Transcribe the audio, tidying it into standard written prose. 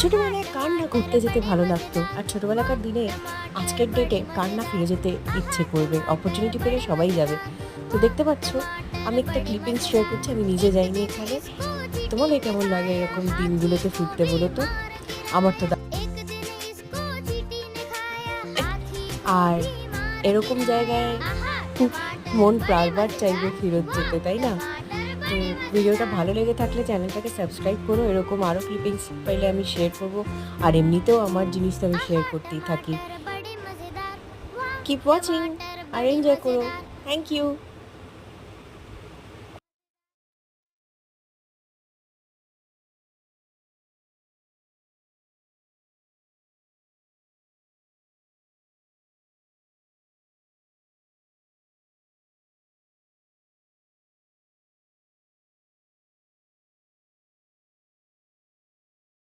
ছোটবেলায় কার না ঘুরতে যেতে ভালো লাগতো, আর ছোটবেলাকার দিনে আজকের ডেটে কার না ফিরে যেতে ইচ্ছে করবে। অপরচুনিটি পেলে সবাই যাবে। তো দেখতে পাচ্ছ, আমি একটা ক্লিপিংস শেয়ার করছি। আমি নিজে যাইনি এখানে। তোমাদের কেমন লাগে এরকম দিনগুলোতে ফিরতে বলো তো? আমার তো আর এরকম জায়গায় মন বারবার চাইবে ফেরত যেতে, তাই না? তো ভিডিওটা ভালো লেগে থাকলে চ্যানেলটাকে সাবস্ক্রাইব করো। এরকম আরও ক্লিপিংস পাইলে আমি শেয়ার করব। আর এমনিতেও আমার জিনিস তো আমি শেয়ার করতেই থাকি। কিপ ওয়াচিং আর এনজয় করো। Thank you.